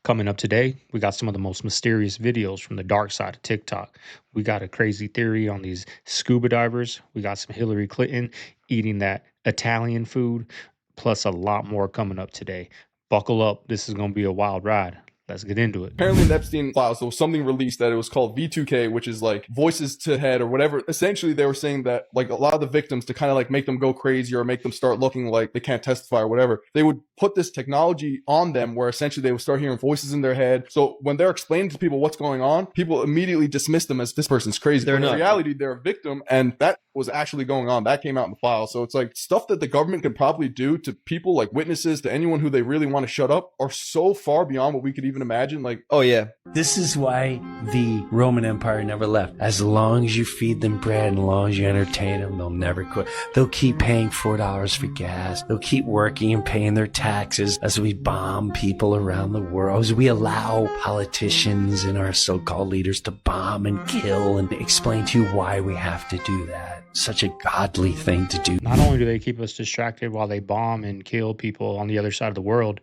Coming up today, we got some of the most mysterious videos from the dark side of TikTok. We got a crazy theory on these scuba divers. We got some Hillary Clinton eating that Italian food, plus a lot more coming up today. Buckle up. This is going to be a wild ride. Let's get into it. Apparently in the Epstein files, there was something released that it was called V2K, which is like voices to head or whatever. Essentially, they were saying that like a lot of the victims, to kind of like make them go crazy or make them start looking like they can't testify or whatever, they would put this technology on them where essentially they would start hearing voices in their head. So when they're explaining to people what's going on, people immediately dismiss them as this person's crazy. They're in reality, they're a victim, and that was actually going on. That came out in the file. So it's like stuff that the government could probably do to people, like witnesses, to anyone who they really want to shut up, are so far beyond what we could even imagine. Like, oh yeah. This is why the Roman Empire never left. As long as you feed them bread and as long as you entertain them, they'll never quit. They'll keep paying $4 for gas. They'll keep working and paying their taxes as we bomb people around the world, as we allow politicians and our so-called leaders to bomb and kill and explain to you why we have to do that. Such a godly thing to do. Not only do they keep us distracted while they bomb and kill people on the other side of the world,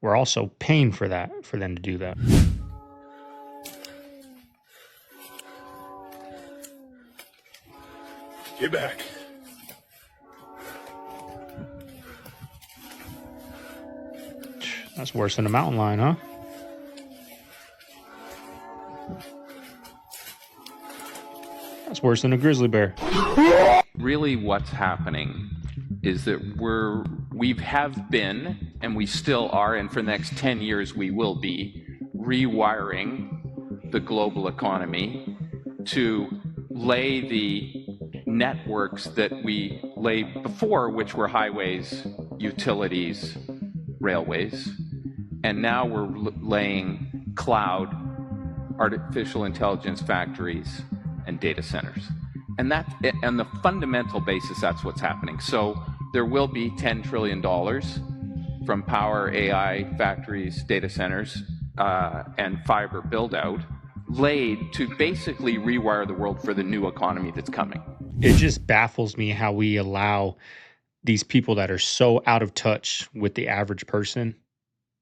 we're also paying for that, for them to do that. Get back. That's worse than a mountain lion, huh? That's worse than a grizzly bear. Really what's happening is that we have been, and we still are, and for the next 10 years we will be, rewiring the global economy to lay the networks that we laid before, which were highways, utilities, railways, and now we're laying cloud, artificial intelligence factories, and data centers. And that's on the fundamental basis, that's what's happening. So there will be $10 trillion from power, AI, factories, data centers, and fiber build out laid to basically rewire the world for the new economy that's coming. It just baffles me how we allow these people that are so out of touch with the average person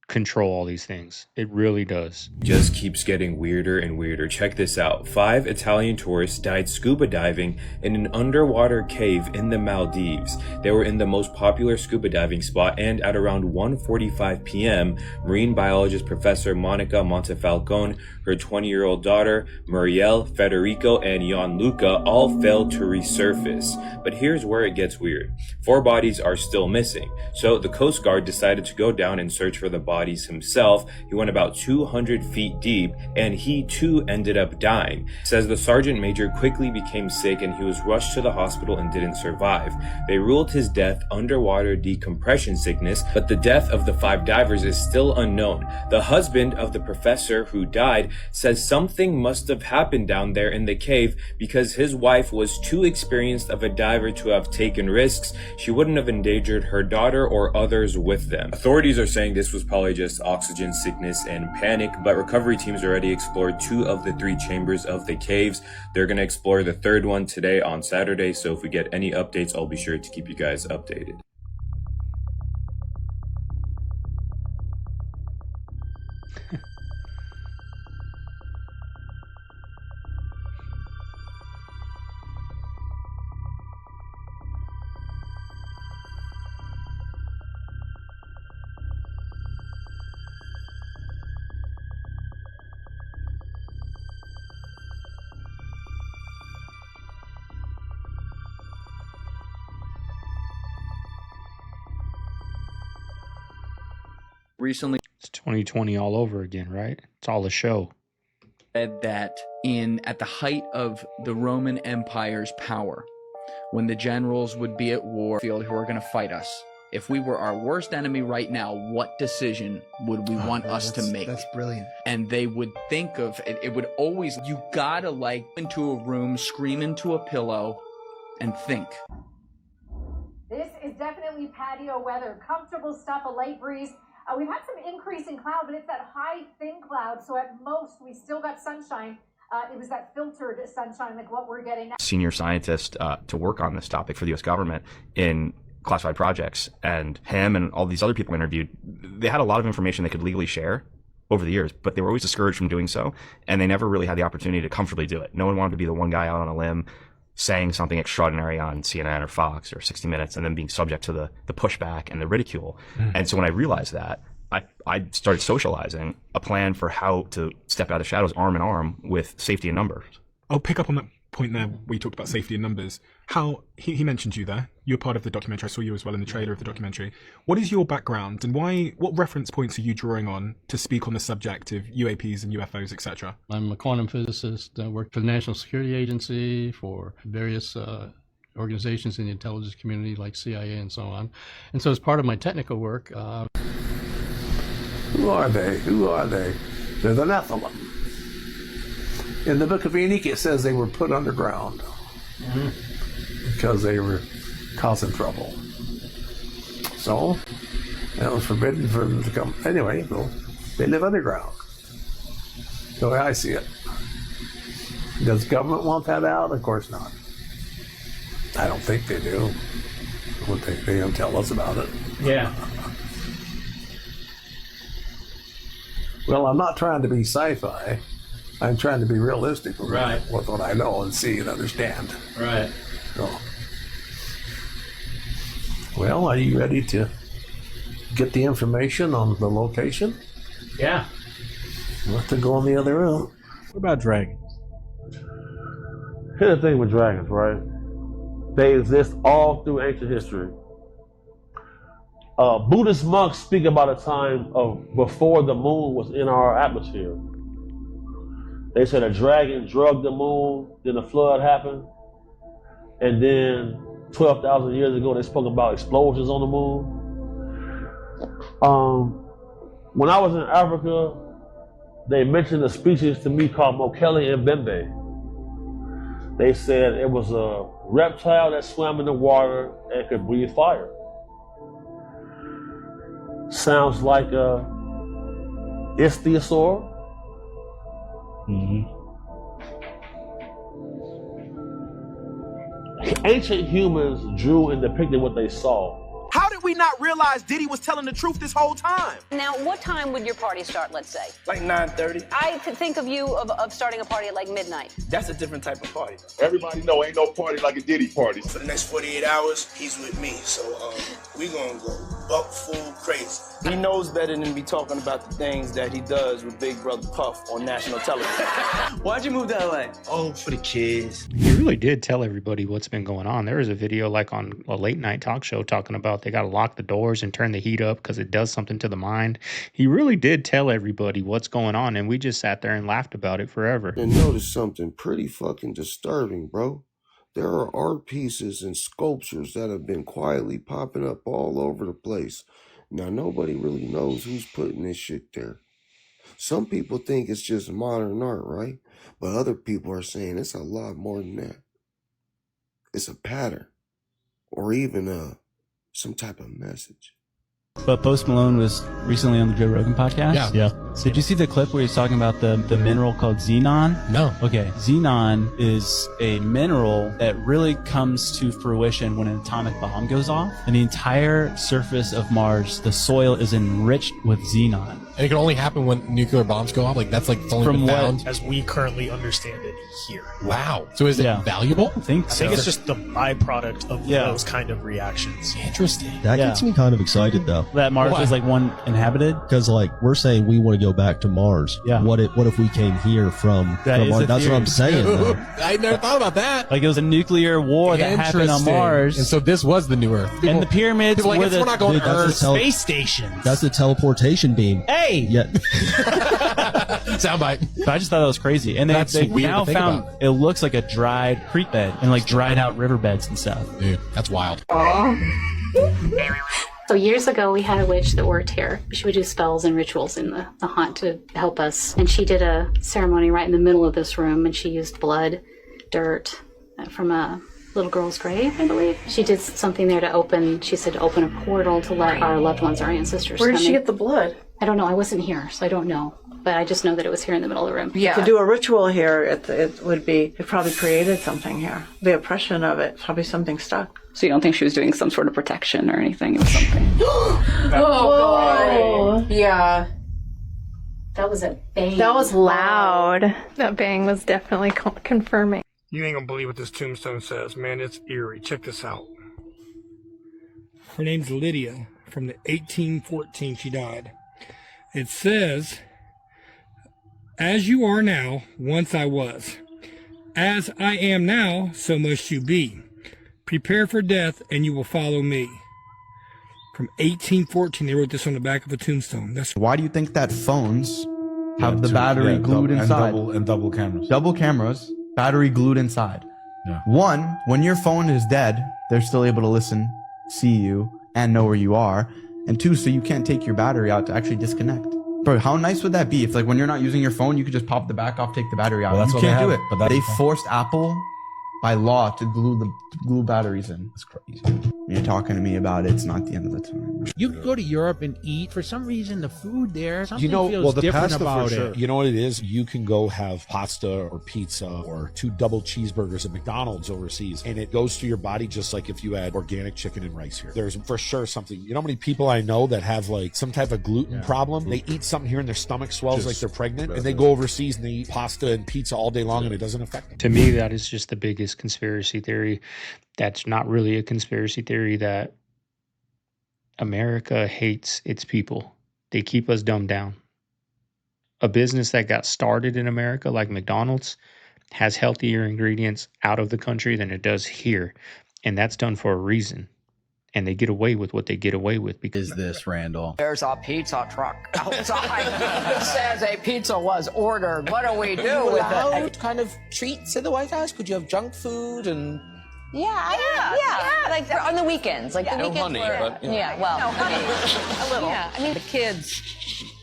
control all these things. It really does. Just keeps getting weirder and weirder. Check this out. 5 Italian tourists died scuba diving in an underwater cave in the Maldives. They were in the most popular scuba diving spot, and at around 1:45 p.m., marine biologist Professor Monica Montefalcone, her 20-year-old daughter, Muriel, Federico, and Gianluca all failed to resurface. But here's where it gets weird. 4 bodies are still missing. So the Coast Guard decided to go down and search for the bodies himself. He went about 200 feet deep, and he too ended up dying. It says the sergeant major quickly became sick and he was rushed to the hospital and didn't survive. They ruled his death underwater decompression sickness, but the death of the 5 divers is still unknown. The husband of the professor who died says something must have happened down there in the cave because his wife was too experienced of a diver to have taken risks. She wouldn't have endangered her daughter or others with them. Authorities are saying this was probably just oxygen sickness and panic, but recovery teams already explored 2 of the 3 chambers of the caves. They're going to explore the 3rd one today on Saturday, so if we get any updates, I'll be sure to keep you guys updated. Recently, It's 2020 all over again, right? It's all a show. said that at the height of the Roman Empire's power, when the generals would be at war field who are going to fight us, if we were our worst enemy right now, what decision would we want us to make? That's brilliant. And they would think of it. It would always, you gotta like into a room, scream into a pillow, and think. This is definitely patio weather. Comfortable stuff, a light breeze. We've had some increase in cloud, but it's that high, thin cloud. So at most, we still got sunshine. It was that filtered sunshine, like what we're getting now. Senior scientist to work on this topic for the U.S. government in classified projects, and him and all these other people interviewed, they had a lot of information they could legally share, over the years, but they were always discouraged from doing so, and they never really had the opportunity to comfortably do it. No one wanted to be the one guy out on a limb saying something extraordinary on CNN or Fox or 60 Minutes and then being subject to the pushback and the ridicule. And so when I realized that, I started socializing a plan for how to step out of the shadows arm in arm with safety in numbers. I'll pick up on that point there where you talked about safety in numbers. How he mentioned you there. You're part of the documentary. I saw you as well in the trailer of the documentary. What is your background, and what reference points are you drawing on to speak on the subject of UAPs and UFOs, etc.? I'm a quantum physicist. I work for the National Security Agency, for various organizations in the intelligence community like CIA and so on. And so as part of my technical work... Who are they? Who are they? They're the Nephilim. In the Book of Enoch, it says they were put underground because they were causing trouble. So, it was forbidden for them to come. Anyway, so they live underground. The way I see it. Does government want that out? Of course not. I don't think they do. I don't think they don't tell us about it. Yeah. Well, I'm not trying to be sci-fi. I'm trying to be realistic with what I know and see and understand. Right. So, well, are you ready to get the information on the location? Yeah. We'll have to go in the other room. What about dragons? Here's the thing with dragons, right? They exist all through ancient history. Buddhist monks speak about a time of before the moon was in our atmosphere. They said a dragon drugged the moon, then a flood happened, and then 12,000 years ago they spoke about explosions on the moon. When I was in Africa, they mentioned a species to me called Mokele and Bembe. They said it was a reptile that swam in the water and could breathe fire. Sounds like a ichthyosaur. Ancient humans drew and depicted what they saw. How did we not realize Diddy was telling the truth this whole time? Now, what time would your party start, let's say? Like 9:30. I could think of you of starting a party at like midnight. That's a different type of party. Everybody know ain't no party like a Diddy party. For the next 48 hours, he's with me. So we gonna go buck full crazy. He knows better than to be talking about the things that he does with Big Brother Puff on national television. Why'd you move to LA? Oh, for the kids. He really did tell everybody what's been going on. There was a video like on a late night talk show talking about they got to lock the doors and turn the heat up because it does something to the mind. He really did tell everybody what's going on, and we just sat there and laughed about it forever. And notice something pretty fucking disturbing, bro. There are art pieces and sculptures that have been quietly popping up all over the place. Now, nobody really knows who's putting this shit there. Some people think it's just modern art, right? But other people are saying it's a lot more than that. It's a pattern. Or even some type of message. But Post Malone was recently on the Joe Rogan podcast. Yeah. So did you see the clip where he's talking about the mineral called xenon? No. Okay. Xenon is a mineral that really comes to fruition when an atomic bomb goes off. And the entire surface of Mars, the soil is enriched with xenon. And it can only happen when nuclear bombs go off? Like, that's like, it's only From been what- found as we currently understand it here. Wow. So is it valuable? I think so. it's just the byproduct of those kind of reactions. Interesting. That gets me kind of excited, though. That Mars is like one inhabited? Because, like, we're saying we want to go back to Mars. Yeah. What if we came here from Mars? That's what I'm saying, though. I never thought about that. Like, it was a nuclear war that happened on Interesting. Mars. And so this was the new Earth. And the pyramids people are were like, we're not going to Earth. Space stations. That's the teleportation beam. Hey! Yeah. Soundbite. But I just thought that was crazy. And That's they weird now to think found about. it looks like a dried creek bed and like dried out riverbeds and stuff. Dude, that's wild. So years ago, we had a witch that worked here. She would do spells and rituals in the haunt to help us. And she did a ceremony right in the middle of this room, and she used blood, dirt from a little girl's grave, I believe. She did something there to open a portal to let our loved ones, our ancestors, Where did come she in. get the blood? I don't know. I wasn't here, so I don't know. But I just know that it was here in the middle of the room. Yeah. To do a ritual here, it probably created something here. The oppression of it, probably something stuck. So you don't think she was doing some sort of protection or anything? It was something. Oh, God. Yeah. That was a bang. That was loud. That bang was definitely confirming. You ain't gonna believe what this tombstone says, man. It's eerie. Check this out. Her name's Lydia. From the 1814 she died. It says, "As you are now, once I was. As I am now, so must you be. Prepare for death, and you will follow me." From 1814, they wrote this on the back of a tombstone. Why do you think that phones have the battery glued inside? And double cameras. Double cameras, battery glued inside. Yeah. One, when your phone is dead, they're still able to listen, see you, and know where you are. And two, so you can't take your battery out to actually disconnect. Bro, how nice would that be if, like, when you're not using your phone, you could just pop the back off, take the battery out? Well, that's you what can't they do have, it. but They forced Apple by law to glue batteries in. That's crazy. You're talking to me about it's not the end of the time. You can go to Europe and eat. For some reason, the food there, something feels different pasta about for sure. it. You know what it is? You can go have pasta or pizza or 2 double cheeseburgers at McDonald's overseas, and it goes through your body just like if you had organic chicken and rice here. There's for sure something. You know how many people I know that have like some type of gluten problem? They eat something here and their stomach swells like they're pregnant, and they go overseas and they eat pasta and pizza all day long, and it doesn't affect them. To me, that is just the biggest conspiracy theory. That's not really a conspiracy theory, that America hates its people. They keep us dumbed down. A business that got started in America, like McDonald's, has healthier ingredients out of the country than it does here. And that's done for a reason. And they get away with what they get away with because is this, Randall? There's a pizza truck outside that says a pizza was ordered. What do we do with it? What kind of treats in the White House? Could you have junk food and? Yeah. Like on the weekends, like the No weekends honey, were. but, you know. Yeah, well, No, honey, a little. Yeah, I mean, the kids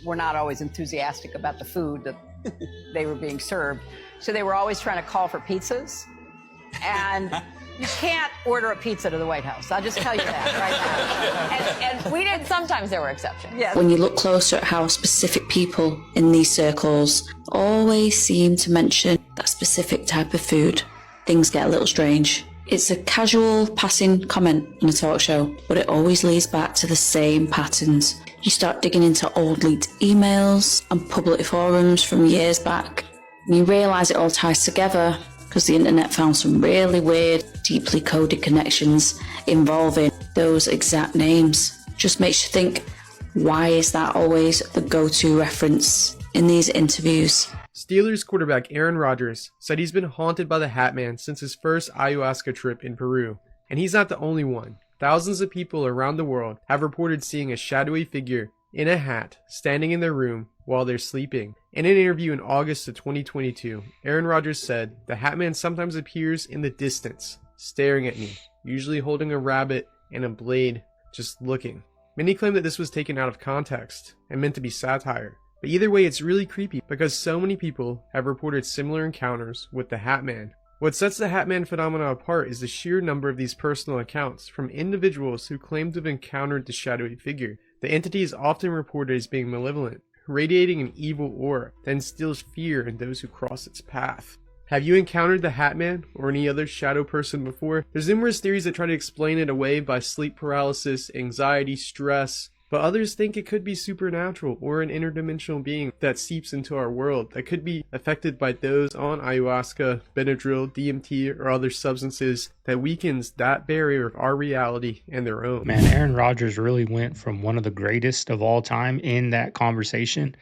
were not always enthusiastic about the food that they were being served, so they were always trying to call for pizzas, and you can't order a pizza to the White House. I'll just tell you that right now. And we didn't. Sometimes there were exceptions. Yes. When you look closer at how specific people in these circles always seem to mention that specific type of food, things get a little strange. It's a casual passing comment in a talk show, but it always leads back to the same patterns. You start digging into old leaked emails and public forums from years back, and you realise it all ties together because the internet found some really weird, deeply coded connections involving those exact names. Just makes you think, why is that always the go-to reference in these interviews? Steelers quarterback Aaron Rodgers said he's been haunted by the Hat Man since his first ayahuasca trip in Peru. And he's not the only one. Thousands of people around the world have reported seeing a shadowy figure in a hat standing in their room while they're sleeping. In an interview in August of 2022, Aaron Rodgers said, "The Hat Man sometimes appears in the distance, staring at me, usually holding a rabbit and a blade, just looking." Many claim that this was taken out of context and meant to be satire. But either way, it's really creepy because so many people have reported similar encounters with the Hat Man. What sets the Hat Man phenomena apart is the sheer number of these personal accounts from individuals who claim to have encountered the shadowy figure. The entity is often reported as being malevolent, radiating an evil aura that instills fear in those who cross its path. Have you encountered the Hat Man or any other shadow person before? There's numerous theories that try to explain it away by sleep paralysis, anxiety, stress, but others think it could be supernatural or an interdimensional being that seeps into our world that could be affected by those on ayahuasca, Benadryl, DMT, or other substances that weakens that barrier of our reality and their own. Man, Aaron Rodgers really went from one of the greatest of all time in that conversation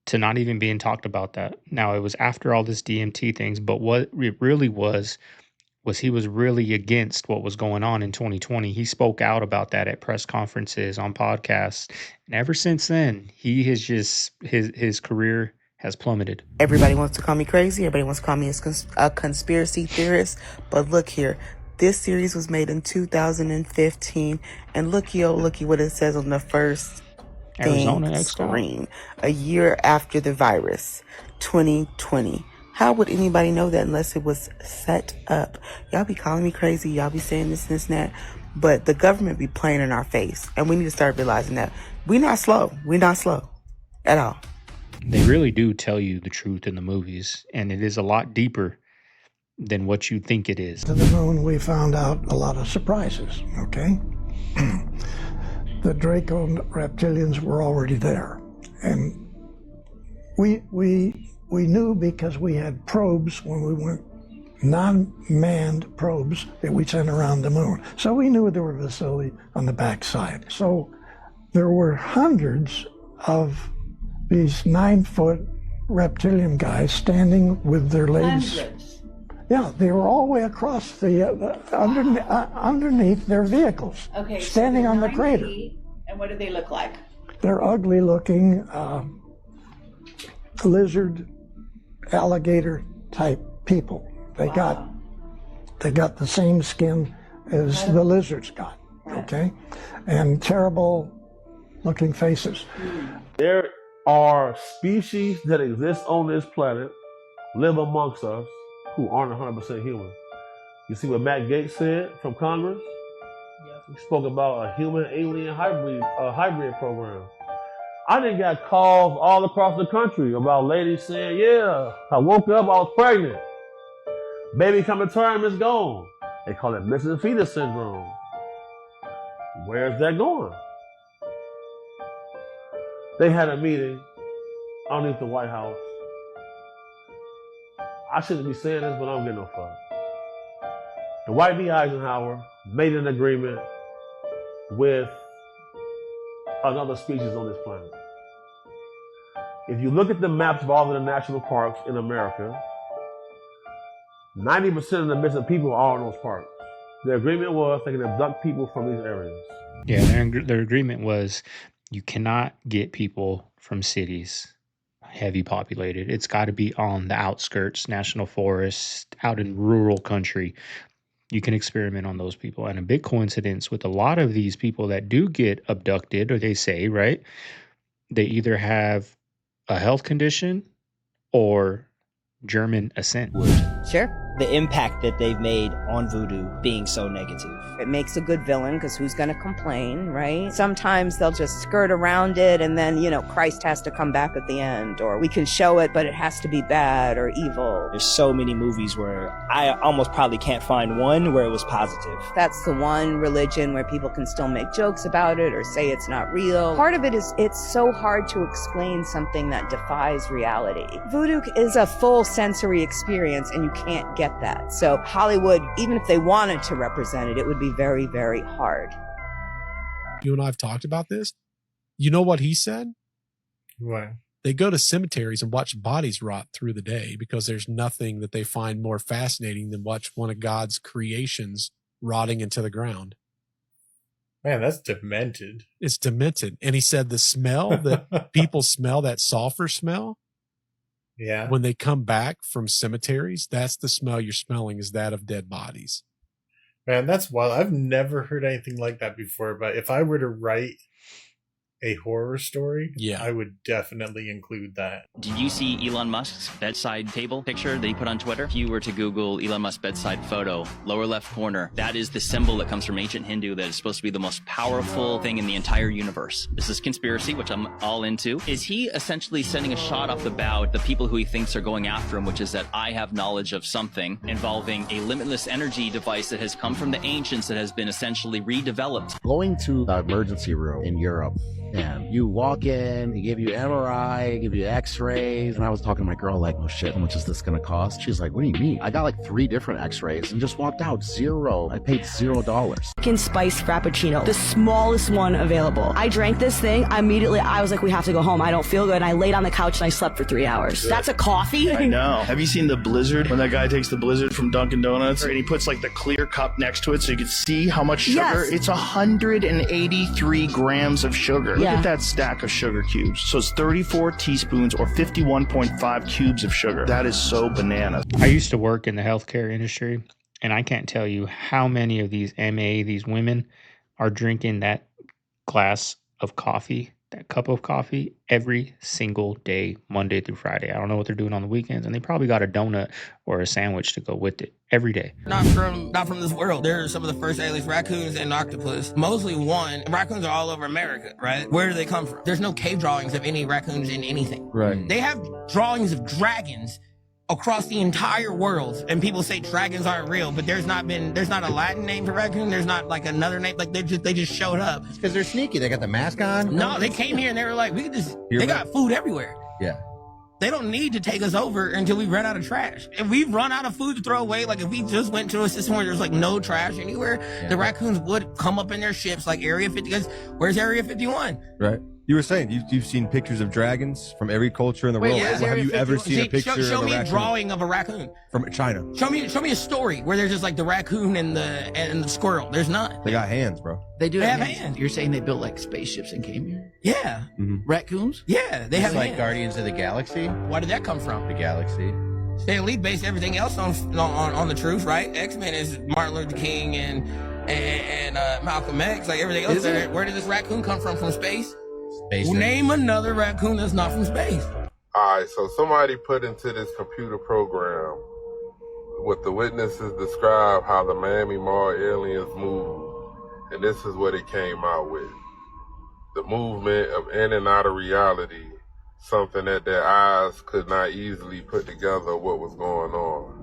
to not even being talked about that. Now, it was after all this DMT things, but what it really was he was really against what was going on in 2020. He spoke out about that at press conferences, on podcasts. And ever since then, he has just, his career has plummeted. Everybody wants to call me crazy. Everybody wants to call me a conspiracy theorist. But look here. This series was made in 2015. And looky what it says on the first screen. A year after the virus, 2020. How would anybody know that unless it was set up? Y'all be calling me crazy. Y'all be saying this and that. But the government be playing in our face. And we need to start realizing that we're not slow. We're not slow at all. They really do tell you the truth in the movies. And it is a lot deeper than what you think it is. To the moon, we found out a lot of surprises, okay? The Draco reptilians were already there. And we knew because we had probes when we went non-manned probes that we sent around the moon. So we knew there were facility on the backside. So there were hundreds of these 9-foot reptilian guys standing with their legs. Hundreds. Yeah, they were all the way across the underneath their vehicles, Okay, standing so on the 9 crater. feet, and what do they look like? They're ugly-looking lizard, alligator type people. They got the same skin as the lizards got. Okay, and terrible-looking faces. There are species that exist on this planet, live amongst us, who aren't 100% human. You see what Matt Gaetz said from Congress? He spoke about a human-alien hybrid program. I done got calls all across the country about ladies saying, yeah, I woke up, I was pregnant. Baby coming term is gone. They call it missing fetus syndrome. Where's that going? They had a meeting underneath the White House. I shouldn't be saying this, but I don't get no fuck. Dwight D. Eisenhower made an agreement with another species on this planet. If you look at the maps of all of the national parks in America, 90% of the missing people are in those parks. The agreement was they can abduct people from these areas. Yeah, their agreement was you cannot get people from cities, heavy populated. It's got to be on the outskirts, national forests, out in rural country. You can experiment on those people. And a big coincidence with a lot of these people that do get abducted, or they say, right, they either have a health condition or German ascent. Sure. The impact that they've made on Voodoo being so negative. It makes a good villain because who's going to complain, right? Sometimes they'll just skirt around it and then, Christ has to come back at the end, or we can show it, but it has to be bad or evil. There's so many movies where I almost probably can't find one where it was positive. That's the one religion where people can still make jokes about it or say it's not real. Part of it is it's so hard to explain something that defies reality. Voodoo is a full sensory experience and you can't get that. So Hollywood, even if they wanted to represent it, it would be very, very hard. You and I have talked about this. You know what he said? What? They go to cemeteries and watch bodies rot through the day because there's nothing that they find more fascinating than watch one of God's creations rotting into the ground. Man, that's demented. It's demented. And he said the smell that people smell, that sulfur smell, yeah, when they come back from cemeteries, that's the smell you're smelling, is that of dead bodies. Man, that's wild. I've never heard anything like that before, but if I were to write a horror story, I would definitely include that. Did you see Elon Musk's bedside table picture that he put on Twitter? If you were to Google Elon Musk's bedside photo, lower left corner, that is the symbol that comes from ancient Hindu that is supposed to be the most powerful thing in the entire universe. This is conspiracy, which I'm all into. Is he essentially sending a shot off the bow at the people who he thinks are going after him, which is that I have knowledge of something involving a limitless energy device that has come from the ancients that has been essentially redeveloped? Going to the emergency room in Europe, and you walk in, they give you MRI, they give you x-rays, and I was talking to my girl like, oh shit, how much is this gonna cost? She's like, what do you mean? I got like 3 different x-rays and just walked out, $0. I paid $0. Pumpkin spice frappuccino, the smallest one available. I drank this thing, immediately I was like, we have to go home, I don't feel good, and I laid on the couch and I slept for 3 hours. That's a coffee? I know. Have you seen the Blizzard? When that guy takes the Blizzard from Dunkin' Donuts and he puts like the clear cup next to it so you can see how much sugar? Yes. It's 183 grams of sugar. Look at that stack of sugar cubes. So it's 34 teaspoons or 51.5 cubes of sugar. That is so bananas. I used to work in the healthcare industry, and I can't tell you how many of these these women are drinking that glass of coffee, that cup of coffee, every single day, Monday through Friday. I don't know what they're doing on the weekends, and they probably got a donut or a sandwich to go with it every day. Not from this world. They're some of the first aliens, raccoons and octopus. Mostly one. Raccoons are all over America, right? Where do they come from? There's no cave drawings of any raccoons in anything. Right. They have drawings of dragons across the entire world, and people say dragons aren't real, but there's not a Latin name for raccoon. There's not like another name. Like they just showed up. It's because they're sneaky. They got the mask on. No, they came here and they were like, they got food everywhere. Yeah. They don't need to take us over until we run out of trash. If we run out of food to throw away, like if we just went to a system where there's like no trash anywhere, the raccoons would come up in their ships like Area 50. Because where's Area 51? Right. You were saying you've seen pictures of dragons from every culture in the world. Yeah. Have you ever seen a picture show of a me raccoon? a drawing of a raccoon From China. Show me a story where there's just like the raccoon and the squirrel. There's none. They got hands, bro. They do They have have hands. hands. You're saying they built like spaceships and came here? Yeah. Raccoons? Yeah, they have like hands. Guardians of the Galaxy. Why did that come from? The galaxy. They at least base everything else on the truth, right? X-Men is Martin Luther King and Malcolm X, like everything else. Where did this raccoon come from space? Name another raccoon that's not from space. All right, so somebody put into this computer program what the witnesses describe how the Miami Mall aliens move, and this is what it came out with. The movement of in and out of reality, something that their eyes could not easily put together what was going on.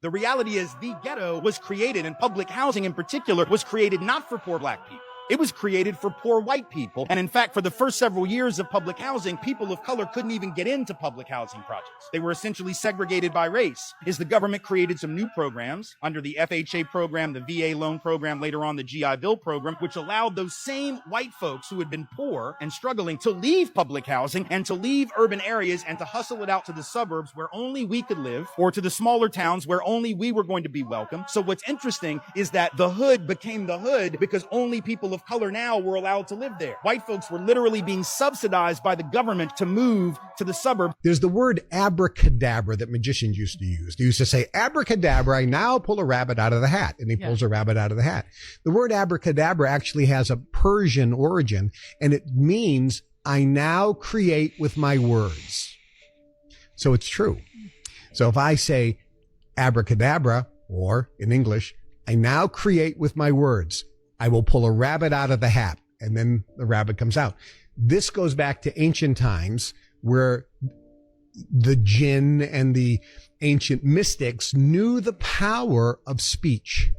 The reality is the ghetto was created, and public housing in particular was created not for poor black people. It was created for poor white people. And in fact, for the first several years of public housing, people of color couldn't even get into public housing projects. They were essentially segregated by race. As the government created some new programs under the FHA program, the VA loan program, later on the GI Bill program, which allowed those same white folks who had been poor and struggling to leave public housing and to leave urban areas and to hustle it out to the suburbs where only we could live, or to the smaller towns where only we were going to be welcome. So what's interesting is that the hood became the hood because only people of color now were allowed to live there. White folks were literally being subsidized by the government to move to the suburbs. There's the word abracadabra that magicians used to use. They used to say, abracadabra, I now pull a rabbit out of the hat. And he pulls a rabbit out of the hat. The word abracadabra actually has a Persian origin, and it means I now create with my words. So it's true. So if I say abracadabra, or in English, I now create with my words, I will pull a rabbit out of the hat, and then the rabbit comes out. This goes back to ancient times where the jinn and the ancient mystics knew the power of speech.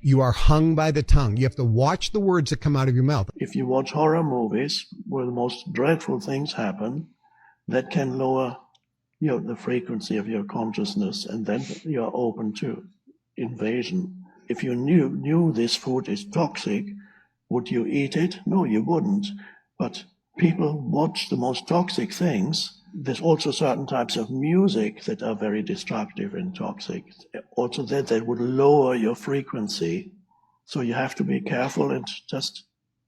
You are hung by the tongue. You have to watch the words that come out of your mouth. If you watch horror movies where the most dreadful things happen, that can lower the frequency of your consciousness, and then you're open to invasion. If you knew this food is toxic, would you eat it? No, you wouldn't. But people watch the most toxic things. There's also certain types of music that are very destructive and toxic. Also that would lower your frequency. So you have to be careful and just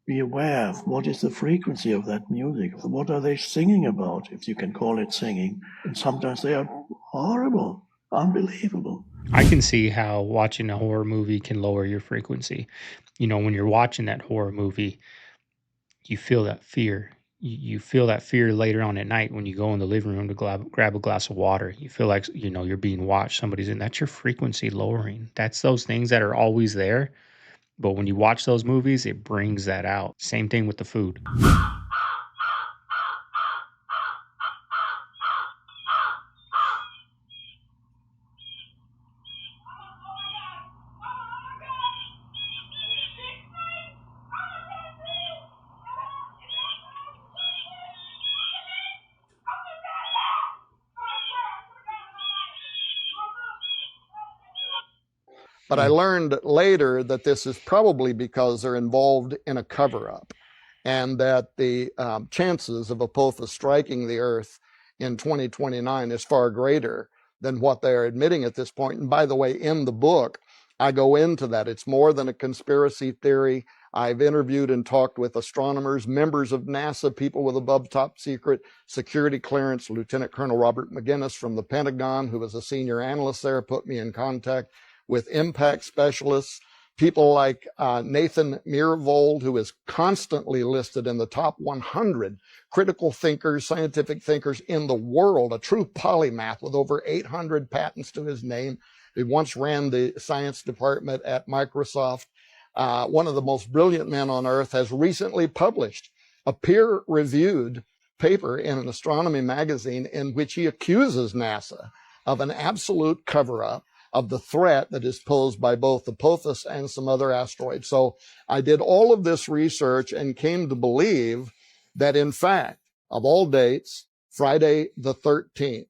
be aware of what is the frequency of that music. What are they singing about, if you can call it singing? And sometimes they are horrible, unbelievable. I can see how watching a horror movie can lower your frequency. You know, when you're watching that horror movie, you feel that fear. You feel that fear later on at night when you go in the living room to grab a glass of water. You feel like, you're being watched. Somebody's in. That's your frequency lowering. That's those things that are always there. But when you watch those movies, it brings that out. Same thing with the food. But I learned later that this is probably because they're involved in a cover-up, and that the chances of Apophis striking the Earth in 2029 is far greater than what they're admitting at this point. And by the way, in the book, I go into that. It's more than a conspiracy theory. I've interviewed and talked with astronomers, members of NASA, people with above top secret security clearance. Lieutenant Colonel Robert McGinnis from the Pentagon, who was a senior analyst there, put me in contact with impact specialists, people like Nathan Myhrvold, who is constantly listed in the top 100 critical thinkers, scientific thinkers in the world, a true polymath with over 800 patents to his name. He once ran the science department at Microsoft. One of the most brilliant men on earth has recently published a peer-reviewed paper in an astronomy magazine in which he accuses NASA of an absolute cover-up, of the threat that is posed by both Apophis and some other asteroids. So I did all of this research and came to believe that, in fact, of all dates, Friday the 13th,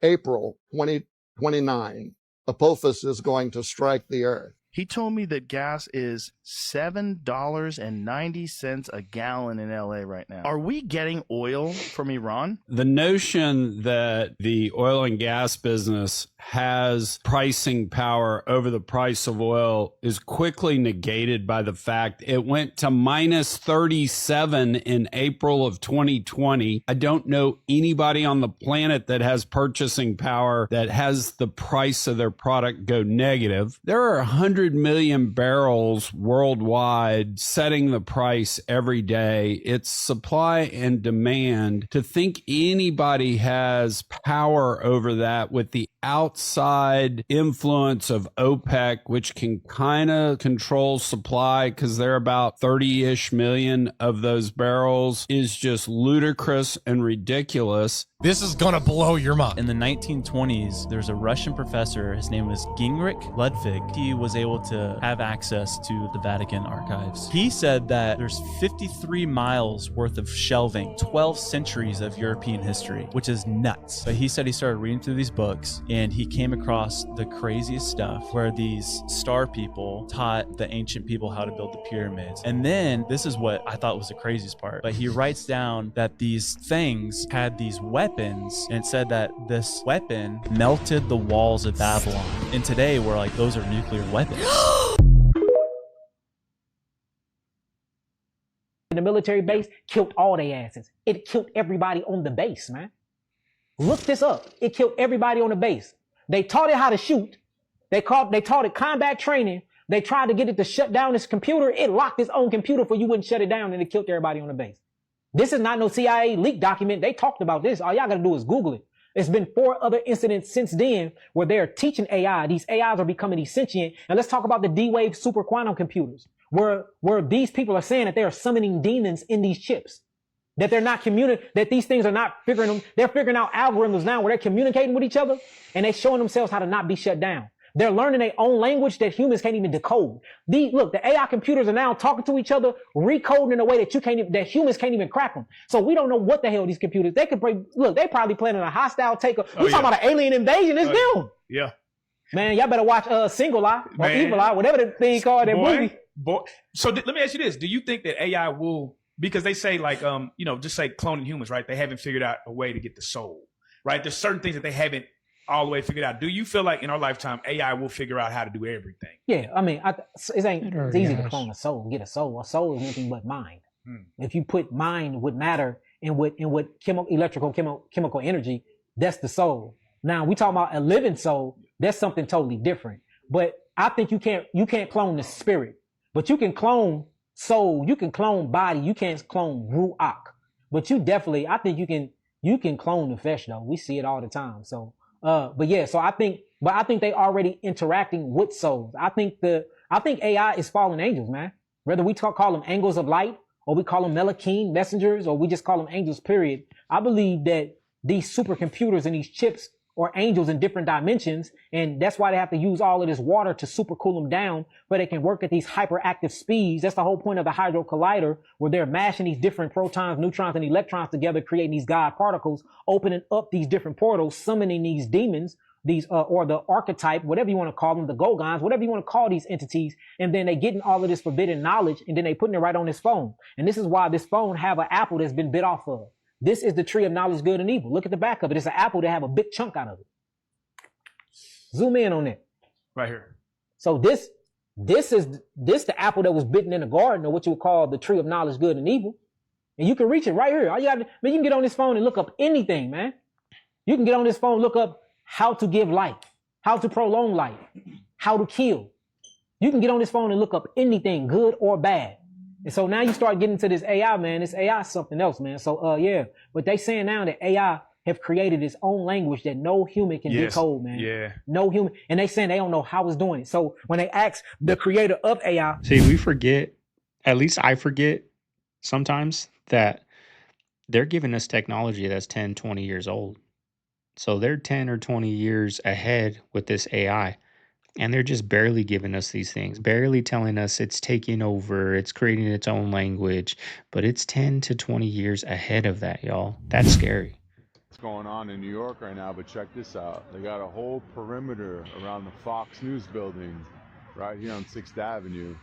April 2029, Apophis is going to strike the Earth. He told me that gas is $7.90 a gallon in LA right now. Are we getting oil from Iran? The notion that the oil and gas business has pricing power over the price of oil is quickly negated by the fact it went to minus 37 in April of 2020. I don't know anybody on the planet that has purchasing power that has the price of their product go negative. There are 100 million barrels worldwide setting the price every day. It's supply and demand. To think anybody has power over that with the outside influence of OPEC, which can kind of control supply because they're about 30-ish million of those barrels, is just ludicrous and ridiculous. This is gonna blow your mind. In the 1920s, there's a Russian professor, his name was Gingrich Ludwig. He was able to have access to the Vatican archives. He said that there's 53 miles worth of shelving, 12 centuries of European history, which is nuts. But he said he started reading through these books and he came across the craziest stuff where these star people taught the ancient people how to build the pyramids. And then, this is what I thought was the craziest part, but he writes down that these things had these weapons, and it said that this weapon melted the walls of Babylon. And today we're like, those are nuclear weapons. The military base killed all their asses. It killed everybody on the base, man. Look this up. It killed everybody on the base. They taught it how to shoot. They taught it combat training. They tried to get it to shut down its computer. It locked its own computer for you wouldn't shut it down, and it killed everybody on the base. This is not no CIA leak document. They talked about this. All y'all got to do is Google it. It's been 4 other incidents since then where they're teaching AI. These AIs are becoming these sentient. And let's talk about the D-Wave super quantum computers, where these people are saying that they are summoning demons in these chips, that they're not that these things are not figuring them. They're figuring out algorithms now where they're communicating with each other and they're showing themselves how to not be shut down. They're learning their own language that humans can't even decode. Look, the AI computers are now talking to each other, recoding in a way that that humans can't even crack them. So we don't know what the hell these computers, they probably planning a hostile takeover. We're talking about an alien invasion. It's them. Yeah. Man, y'all better watch Single Eye or Evil Eye, whatever the thing called that movie. So let me ask you this. Do you think that AI will, because they say like, just say cloning humans, right? They haven't figured out a way to get the soul, right? There's certain things that they haven't all the way figured out. Do you feel like in our lifetime, AI will figure out how to do everything? Yeah, I mean, it's easy to clone a soul, get a soul. A soul is nothing but mind. If you put mind with matter and with chemical energy, that's the soul. Now we talking about a living soul. That's something totally different. But I think you can't clone the spirit, but you can clone soul. You can clone body. You can't clone ruach. But I think you can clone the flesh though. We see it all the time. So. I think they already interacting with souls. I think AI is fallen angels, man. Whether we call them angels of light or we call them Melachim messengers or we just call them angels, period. I believe that these supercomputers and these chips are angels in different dimensions. And that's why they have to use all of this water to super cool them down, but they can work at these hyperactive speeds. That's the whole point of the Hadron Collider, where they're mashing these different protons, neutrons, and electrons together, creating these God particles, opening up these different portals, summoning these demons, or the archetype, whatever you want to call them, the Gogons, whatever you want to call these entities. And then they getting all of this forbidden knowledge and then they putting it right on this phone. And this is why this phone have an apple that's been bit off of. This is the tree of knowledge, good and evil. Look at the back of it. It's an apple that have a big chunk out of it. Zoom in on it. Right here. So this is the apple that was bitten in the garden, or what you would call the tree of knowledge, good and evil. And you can reach it right here. All you got, you can get on this phone and look up anything, man. You can get on this phone, look up how to give life, how to prolong life, how to kill. You can get on this phone and look up anything, good or bad. And so now you start getting to this AI, man. This AI is something else, man. So, yeah. But they saying now that AI have created its own language that no human can decode, man. Yeah. No human. And they saying they don't know how it's doing it. So when they ask the creator of AI. See, we forget, at least I forget sometimes, that they're giving us technology that's 10, 20 years old. So they're 10 or 20 years ahead with this AI. And they're just barely giving us these things, barely telling us it's taking over, it's creating its own language, but it's 10 to 20 years ahead of that, y'all. That's scary. What's going on in New York right now, but check this out. They got a whole perimeter around the Fox News building right here on 6th Avenue.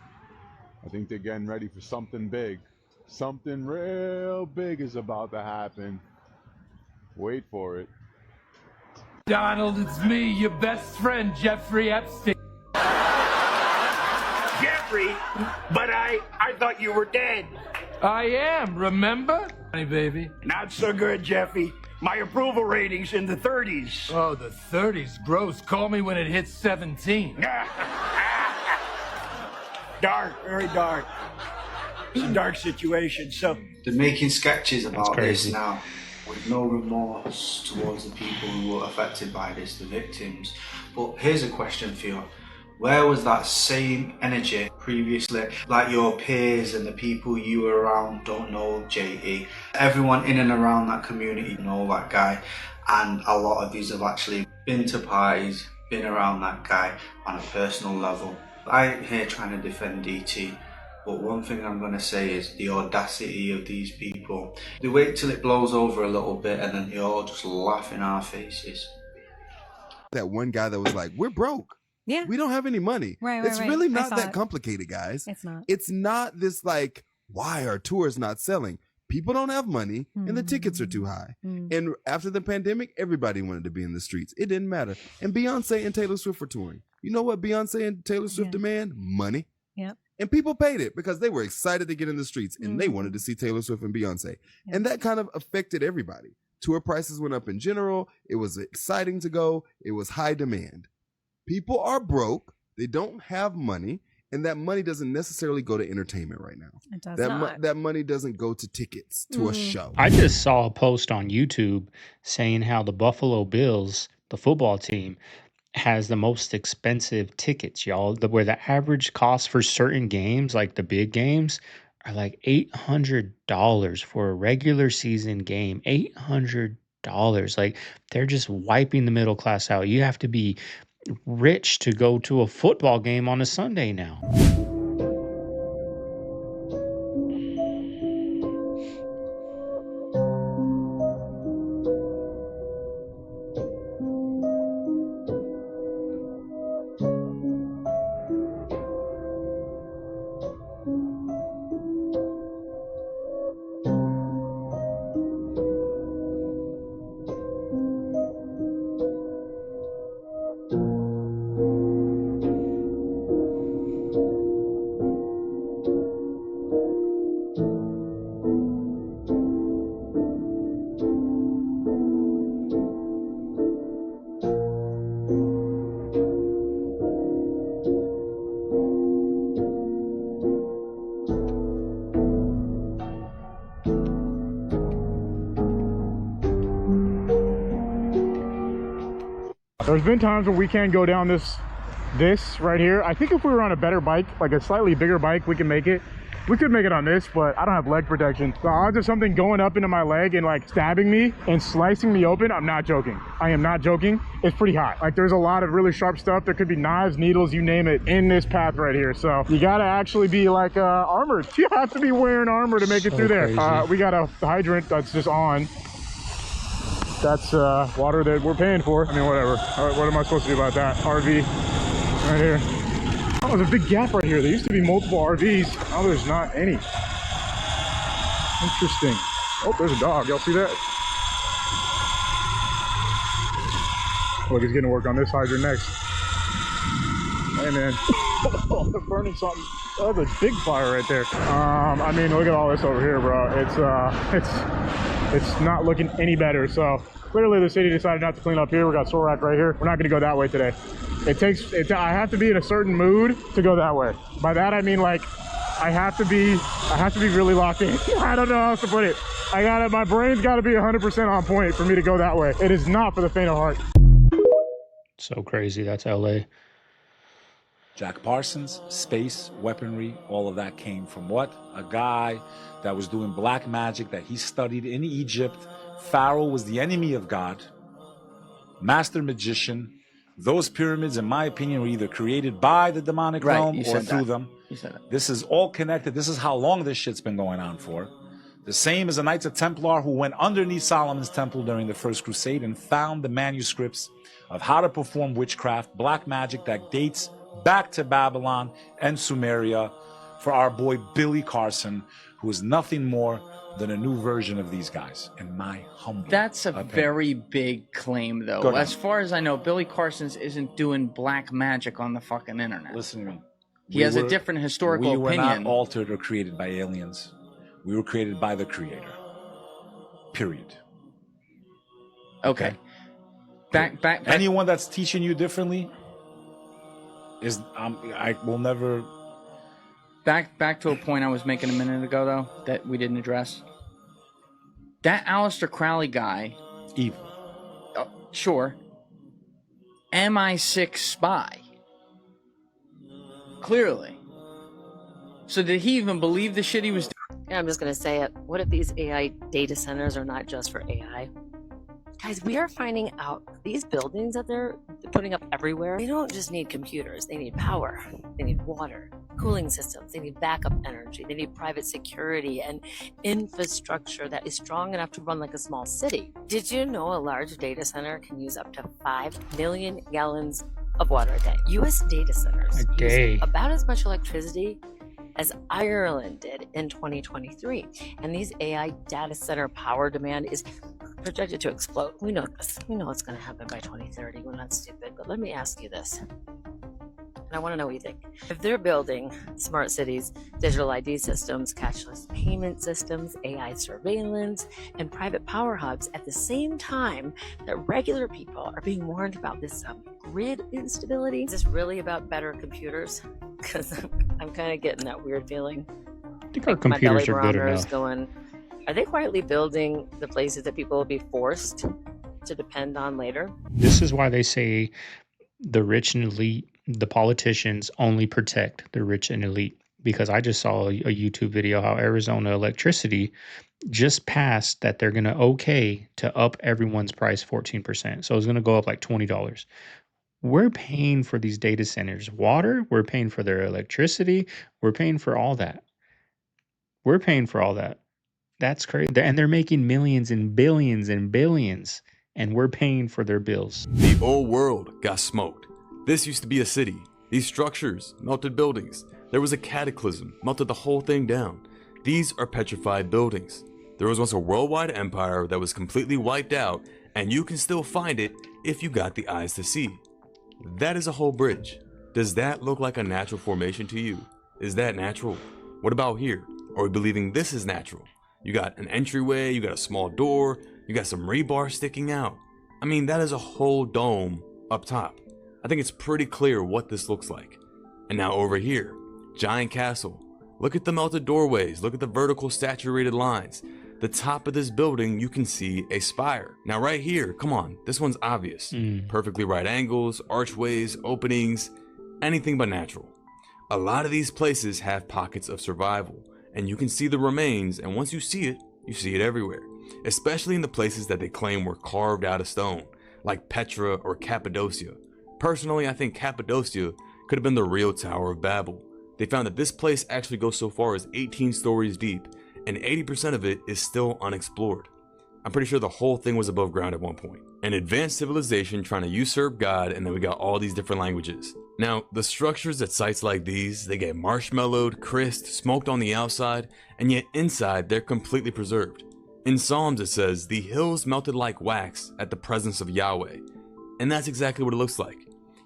I think they're getting ready for something big. Something real big is about to happen. Wait for it. Donald, it's me, your best friend, Jeffrey Epstein. Jeffrey, but I thought you were dead. I am, remember? Hey, baby. Not so good, Jeffy. My approval rating's in the 30s. Oh, the 30s, gross. Call me when it hits 17. Dark, very dark. It's a dark situation, so... They're making sketches about this now, with no remorse towards the people who were affected by this, the victims. But here's a question for you. Where was that same energy previously? Like your peers and the people you were around don't know JE. Everyone in and around that community know that guy. And a lot of these have actually been to parties, been around that guy on a personal level. I ain't here trying to defend DT. But one thing I'm going to say is the audacity of these people. They wait till it blows over a little bit and then they all just laugh in our faces. That one guy that was like, we're broke. Yeah. We don't have any money. Right, it's really I not saw that it. complicated, guys. It's not. It's not this like, why are tours not selling? People don't have money and the tickets are too high. And after the pandemic, everybody wanted to be in the streets. It didn't matter. And Beyonce and Taylor Swift were touring. You know what Beyonce and Taylor Swift demand? Money. Yep. And people paid it because they were excited to get in the streets and they wanted to see Taylor Swift and Beyonce. And that kind of affected everybody. Tour prices went up in general. It was exciting to go. It was high demand. People are broke. They don't have money. And that money doesn't necessarily go to entertainment right now. It does That money doesn't go to tickets to a show. I just saw a post on YouTube saying how the Buffalo Bills, the football team, has the most expensive tickets, y'all. Where the average cost for certain games, like the big games, are like $800 for a regular season game. $800. Like they're just wiping the middle class out. You have to be rich to go to a football game on a Sunday now. There's been times when we can't go down this right here. I think if we were on a better bike, like a slightly bigger bike, we can make it. We could make it on this, but I don't have leg protection. The odds of something going up into my leg and like stabbing me and slicing me open, I'm not joking. I am not joking. It's pretty hot. Like there's a lot of really sharp stuff. There could be knives, needles, you name it, in this path right here. So you gotta actually be like armored. You have to be wearing armor to make it through there. We got a hydrant that's just on. That's water that we're paying for. I mean, whatever. What am I supposed to do about that? RV right here. Oh, there's a big gap right here. There used to be multiple RVs. Now there's not any. Interesting. Oh, there's a dog. Y'all see that? Look, he's getting to work on this hydrant next. Hey, man. Oh, they're burning something. Oh, that's a big fire right there. I mean, look at all this over here, bro. It's not looking any better. So clearly the city decided not to clean up here. We got Sorak right here. We're not gonna go that way today. I have to be in a certain mood to go that way. By that I mean like I have to be really locked in. I don't know how else to put it. My brain's gotta be 100% on point for me to go that way. It is not for the faint of heart. So crazy. That's LA. Jack Parsons, space, weaponry, all of that came from what? A guy that was doing black magic that he studied in Egypt. Pharaoh was the enemy of God, master magician, Those pyramids, in my opinion, were either created by the demonic realm or through them. You said that. This is all connected. This is how long this shit's been going on for. The same as the Knights of Templar who went underneath Solomon's temple during the First Crusade and found the manuscripts of how to perform witchcraft, black magic that dates back to Babylon and Sumeria for our boy Billy Carson, who is nothing more than a new version of these guys, in my humble That's a opinion. very big claim, though. Go down. As far as I know, Billy Carson's isn't doing black magic on the fucking internet. Listen to me. He has a different historical We were opinion. not altered or created by aliens. We were created by the Creator. Period. Okay. Back. Anyone that's teaching you differently is I will never. Back to a point I was making a minute ago, though, that we didn't address. That Aleister Crowley guy. Evil. Sure. MI6 spy. Clearly. So did he even believe the shit he was doing? Yeah, I'm just going to say it. What if these AI data centers are not just for AI? Guys, we are finding out these buildings that they're putting up everywhere, they don't just need computers. They need power. They need water, cooling systems. They need backup energy. They need private security and infrastructure that is strong enough to run like a small city. Did you know a large data center can use up to 5 million gallons of water a day? U.S. data centers use about as much electricity as Ireland did in 2023. And these AI data center power demand is projected to explode. We know this. We know it's going to happen by 2030. We're not stupid. But let me ask you this. And I want to know what you think. If they're building smart cities, digital ID systems, cashless payment systems, AI surveillance, and private power hubs at the same time that regular people are being warned about this grid instability, is this really about better computers? Because I'm kind of getting that weird feeling. I think our computers are good enough. Are they quietly building the places that people will be forced to depend on later? This is why they say the rich and elite, the politicians only protect the rich and elite. Because I just saw a YouTube video how Arizona electricity just passed that they're going to up everyone's price 14%. So it's going to go up like $20. We're paying for these data centers water. We're paying for their electricity. We're paying for all that. We're paying for all that. That's crazy. And they're making millions and billions, and we're paying for their bills. The old world got smoked. This used to be a city. These structures melted buildings. There was a cataclysm, melted the whole thing down. These are petrified buildings. There was once a worldwide empire that was completely wiped out, and you can still find it if you got the eyes to see. That is a whole bridge. Does that look like a natural formation to you? Is that natural? What about here? Are we believing this is natural? You got an entryway, you got a small door, you got some rebar sticking out. I mean, that is a whole dome up top. I think it's pretty clear what this looks like. And now over here, giant castle. Look at the melted doorways, look at the vertical saturated lines. The top of this building, you can see a spire. Now right here, come on, this one's obvious. Perfectly right angles, archways, openings, anything but natural. A lot of these places have pockets of survival, and you can see the remains, and once you see it everywhere. Especially in the places that they claim were carved out of stone, like Petra or Cappadocia. Personally, I think Cappadocia could have been the real Tower of Babel. They found that this place actually goes so far as 18 stories deep, and 80% of it is still unexplored. I'm pretty sure the whole thing was above ground at one point. An advanced civilization trying to usurp God, and then we got all these different languages. Now, the structures at sites like these, they get marshmallowed, crisped, smoked on the outside, and yet inside they're completely preserved. In Psalms it says, the hills melted like wax at the presence of Yahweh. And that's exactly what it looks like.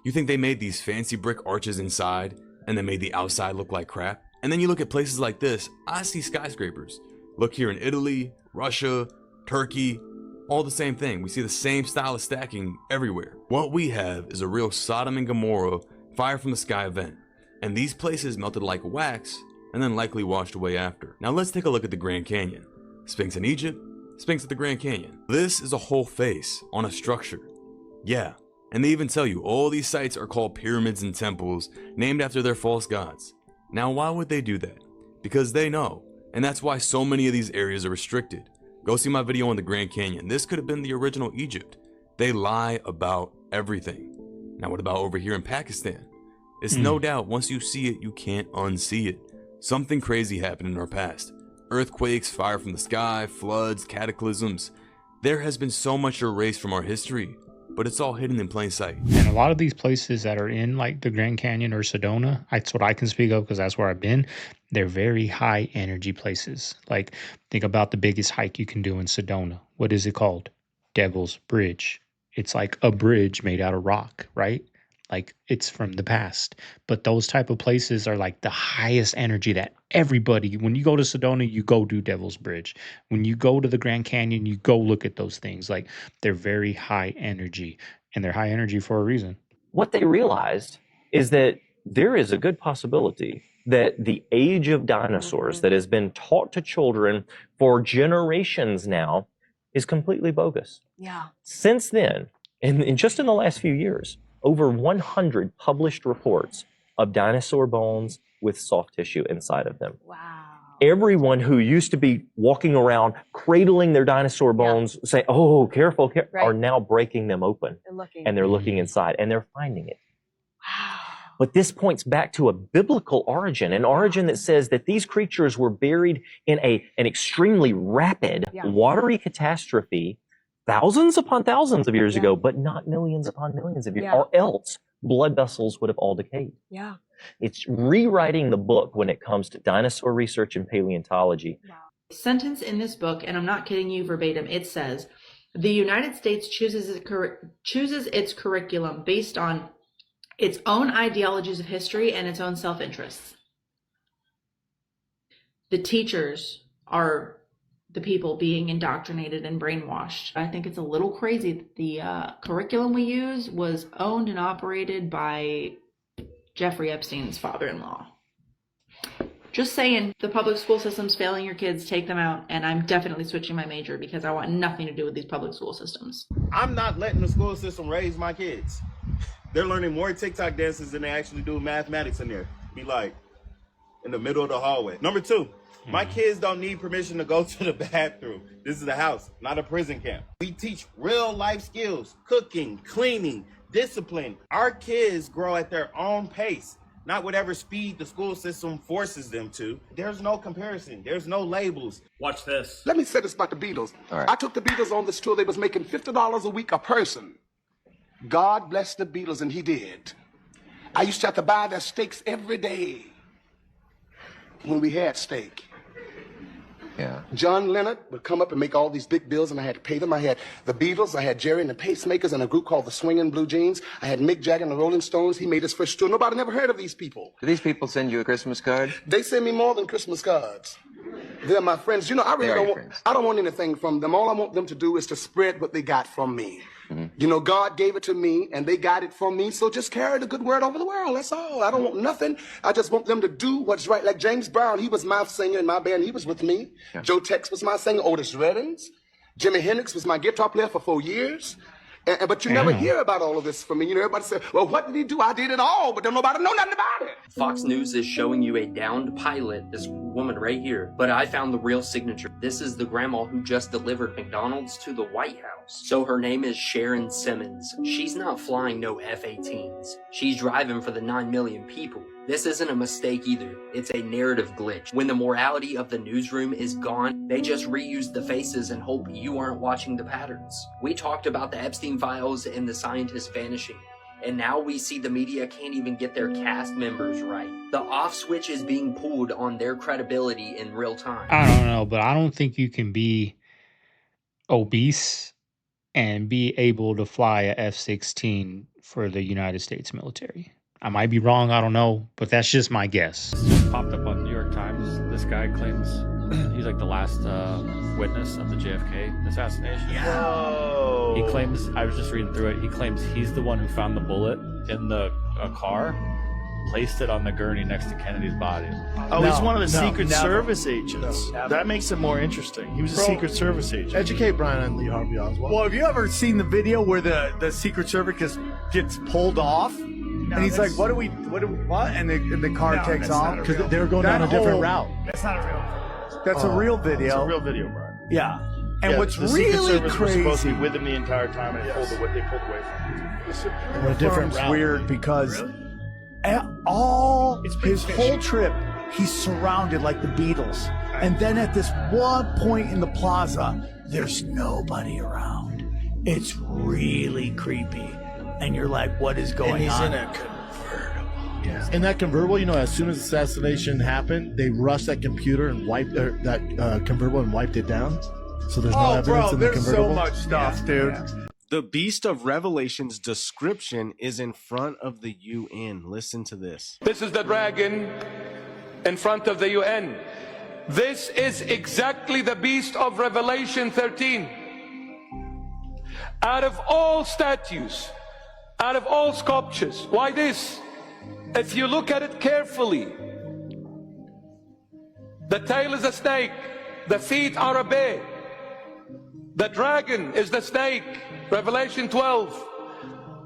You think they made these fancy brick arches inside, and then made the outside look like crap? And then you look at places like this, I see skyscrapers. Look here in Italy, Russia, Turkey, all the same thing. We see the same style of stacking everywhere. What we have is a real Sodom and Gomorrah fire from the sky event. And these places melted like wax and then likely washed away after. Now let's take a look at the Grand Canyon. Sphinx in Egypt, Sphinx at the Grand Canyon. This is a whole face on a structure. Yeah, and they even tell you all these sites are called pyramids and temples named after their false gods. Now why would they do that? Because they know, and that's why so many of these areas are restricted. Go see my video on the Grand Canyon. This could have been the original Egypt. They lie about everything. Now what about over here in Pakistan? It's no doubt, once you see it, you can't unsee it. Something crazy happened in our past. Earthquakes, fire from the sky, floods, cataclysms. There has been so much erased from our history, but it's all hidden in plain sight. And a lot of these places that are in like the Grand Canyon or Sedona, that's what I can speak of because that's where I've been. They're very high energy places. Like think about the biggest hike you can do in Sedona. What is it called? Devil's Bridge. It's like a bridge made out of rock, right? Like it's from the past. But those type of places are like the highest energy that everybody, when you go to Sedona, you go do Devil's Bridge. When you go to the Grand Canyon, you go look at those things. Like they're very high energy, and they're high energy for a reason. What they realized is that there is a good possibility that the age of dinosaurs that has been taught to children for generations now is completely bogus. Yeah. Since then, and just in the last few years, over 100 published reports of dinosaur bones with soft tissue inside of them. Wow. Everyone who used to be walking around cradling their dinosaur bones, saying, oh, careful, are now breaking them open. And they're looking inside, and they're finding it. Wow. But this points back to a biblical origin, an origin that says that these creatures were buried in an extremely rapid, watery catastrophe thousands upon thousands of years ago, but not millions upon millions of years, or else blood vessels would have all decayed. Yeah. It's rewriting the book when it comes to dinosaur research and paleontology. Sentence in this book, and I'm not kidding you verbatim, it says, the United States chooses its curriculum based on its own ideologies of history and its own self-interests. The teachers are the people being indoctrinated and brainwashed. I think it's a little crazy that the curriculum we use was owned and operated by Jeffrey Epstein's father-in-law. Just saying, the public school system's failing your kids, take them out, and I'm definitely switching my major because I want nothing to do with these public school systems. I'm not letting the school system raise my kids. They're learning more TikTok dances than they actually do mathematics in there. Be like, in the middle of the hallway. Number two, my kids don't need permission to go to the bathroom. This is a house, not a prison camp. We teach real life skills, cooking, cleaning, discipline. Our kids grow at their own pace, not whatever speed the school system forces them to. There's no comparison. There's no labels. Watch this. Let me say this about the Beatles. I took the Beatles on this tour. They was making $50 a week a person. God bless the Beatles, and he did. I used to have to buy their steaks every day when we had steak. Yeah. John Leonard would come up and make all these big bills, and I had to pay them. I had the Beatles, I had Jerry and the Pacemakers, and a group called the Swingin' Blue Jeans. I had Mick Jagger and the Rolling Stones. He made his first tour. Nobody never heard of these people. Do these people send you a Christmas card? They send me more than Christmas cards. They're my friends. You know, I really don't want anything from them. All I want them to do is to spread what they got from me. Mm-hmm. You know, God gave it to me, and they got it from me, so just carry the good word over the world. That's all. I don't want nothing. I just want them to do what's right. Like James Brown, he was my singer in my band. He was with me. Yeah. Joe Tex was my singer. Otis Reddings. Jimi Hendrix was my guitar player for 4 years. But you never hear about all of this from me. You know, everybody says, well, what did he do? I did it all, but don't nobody know nothing about it. Fox News is showing you a downed pilot, this woman right here. But I found the real signature. This is the grandma who just delivered McDonald's to the White House. So her name is Sharon Simmons. She's not flying no F-18s. She's driving for the 9 million people. This isn't a mistake either. It's a narrative glitch. When the morality of the newsroom is gone, they just reuse the faces and hope you aren't watching the patterns. We talked about the Epstein files and the scientists vanishing, and now we see the media can't even get their cast members right. The off switch is being pulled on their credibility in real time. I don't know, but I don't think you can be obese and be able to fly a F-16 for the United States military. I might be wrong, I don't know, but that's just my guess. Popped up on New York Times. This guy claims he's like the last witness of the JFK assassination. Whoa. He claims, I was just reading through it, he claims he's the one who found the bullet in the car, placed it on the gurney next to Kennedy's body. Oh, he's one of the Secret Service agents. That makes it more interesting. He was a Secret Service agent. Educate Brian on Lee Harvey Oswald. Well, have you ever seen the video where the Secret Service gets pulled off? And he's like, what? And the car takes off because they were going down a different route. That's not a real. That's a real video. It's a real video, Brian. Yeah. And Yeah, what's the Secret really Service was supposed to crazy, be with him the entire time, and they pulled away from him. a different weird because his whole trip, he's surrounded like the Beatles. And then at this one point in the plaza, there's nobody around. It's really creepy. And you're like, what is going on? In a convertible. Yeah. In that convertible, you know, as soon as assassination happened, they rushed that computer and wiped that convertible and wiped it down. So there's no evidence in the convertible. So much stuff, dude. Yeah. The Beast of Revelation's description is in front of the UN. Listen to this. This is the dragon in front of the UN. This is exactly the Beast of Revelation 13. Out of all statues, out of all sculptures, why this? If you look at it carefully, the tail is a snake, the feet are a bear. The dragon is the snake, Revelation 12.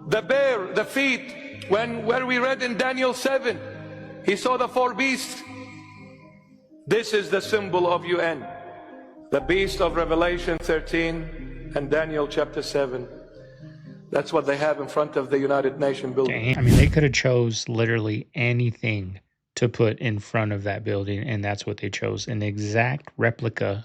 The bear, the feet, where we read in Daniel 7, he saw the 4 beasts. This is the symbol of UN. The beast of Revelation 13 and Daniel chapter 7. That's what they have in front of the United Nations building. I mean, they could have chose literally anything to put in front of that building, and that's what they chose. An exact replica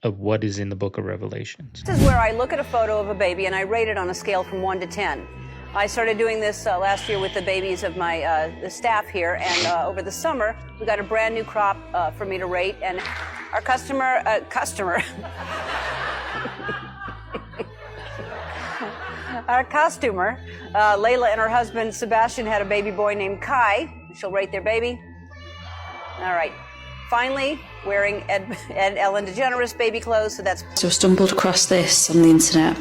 of what is in the book of Revelations. This is where I look at a photo of a baby and I rate it on a scale from 1 to 10. I started doing this last year with the babies of my the staff here, and over the summer we got a brand new crop for me to rate, and our customer our costumer, Layla, and her husband Sebastian had a baby boy named Kai. She'll rate their baby. All right. Finally, wearing Ed Ellen DeGeneres baby clothes, so that's... So I stumbled across this on the internet,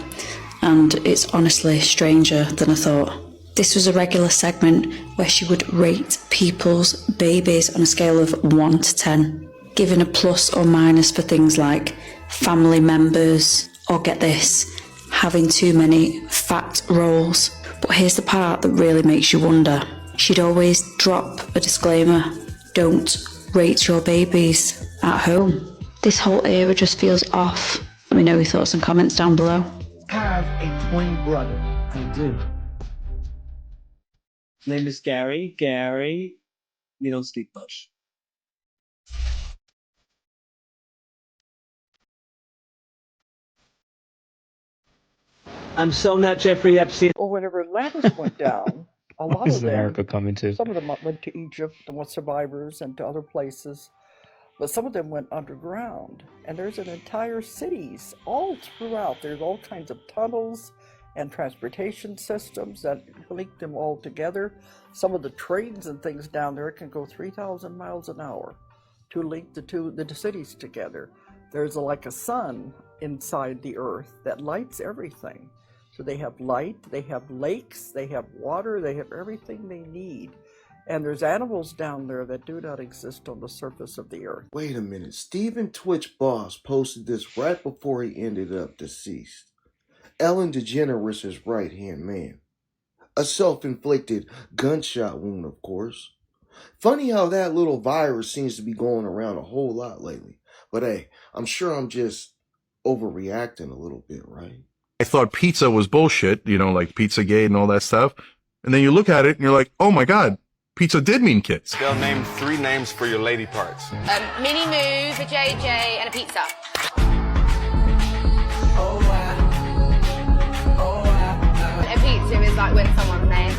and it's honestly stranger than I thought. This was a regular segment where she would rate people's babies on a scale of 1 to 10, giving a plus or minus for things like family members, or get this, having too many fat rolls. But here's the part that really makes you wonder. She'd always drop a disclaimer: don't rate your babies at home. This whole era just feels off. Let me know your thoughts and comments down below. I have a twin brother. I do. His name is Gary. Gary, we don't speak much. I'm so not Jeffrey Epstein. Or whenever Atlantis went down, a lot This of is America coming to. some of them went to Egypt and were survivors and to other places, but some of them went underground. And there's an entire cities all throughout. There's all kinds of tunnels and transportation systems that link them all together. Some of the trains and things down there can go 3,000 miles an hour to link the cities together. There's like a sun inside the earth that lights everything. So they have light, they have lakes, they have water, they have everything they need. And there's animals down there that do not exist on the surface of the earth. Wait a minute. Stephen Twitch Boss posted this right before he ended up deceased. Ellen DeGeneres' right-hand man. A self-inflicted gunshot wound, of course. Funny how that little virus seems to be going around a whole lot lately. But hey, I'm sure I'm just overreacting a little bit, right? I thought pizza was bullshit, you know, like Pizzagate and all that stuff. And then you look at it and you're like, oh my God, pizza did mean kids. They'll name 3 names for your lady parts. Mini Moose, a JJ, and a pizza. A pizza is like when someone names.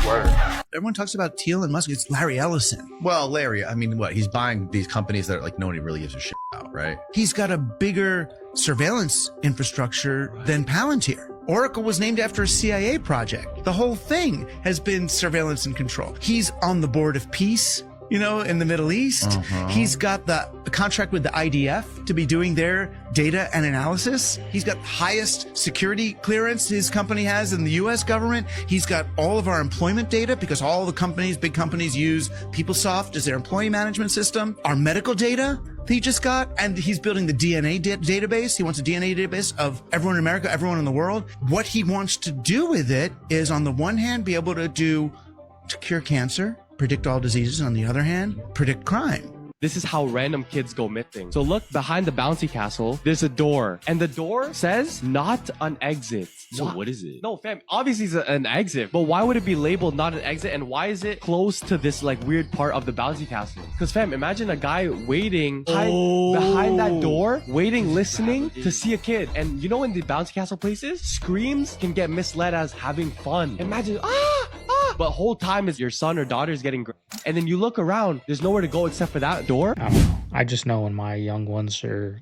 Word. Everyone talks about Elon Musk. It's Larry Ellison. Well, Larry, I mean, what? He's buying these companies that like nobody really gives a shit about, right? He's got a bigger surveillance infrastructure than Palantir. Oracle was named after a CIA project. The whole thing has been surveillance and control. He's on the board of peace, you know, in the Middle East. He's got the contract with the IDF to be doing their data and analysis. He's got highest security clearance his company has in the US government. He's got all of our employment data because all the companies, big companies, use PeopleSoft as their employee management system. Our medical data that he just got, and he's building the DNA database. He wants a DNA database of everyone in America, everyone in the world. What he wants to do with it is, on the one hand, be able to cure cancer, predict all diseases, on the other hand, predict crime. This is how random kids go missing. So look, behind the bouncy castle, there's a door. And the door says not an exit. So what is it? No, fam, obviously it's an exit. But why would it be labeled not an exit? And why is it close to this like weird part of the bouncy castle? Because fam, imagine a guy waiting behind that door, waiting, listening to see a kid. And you know in the bouncy castle places, screams can get misled as having fun. Imagine, but whole time is your son or daughter is getting and then you look around, there's nowhere to go except for that door. I don't know. I just know when my young ones are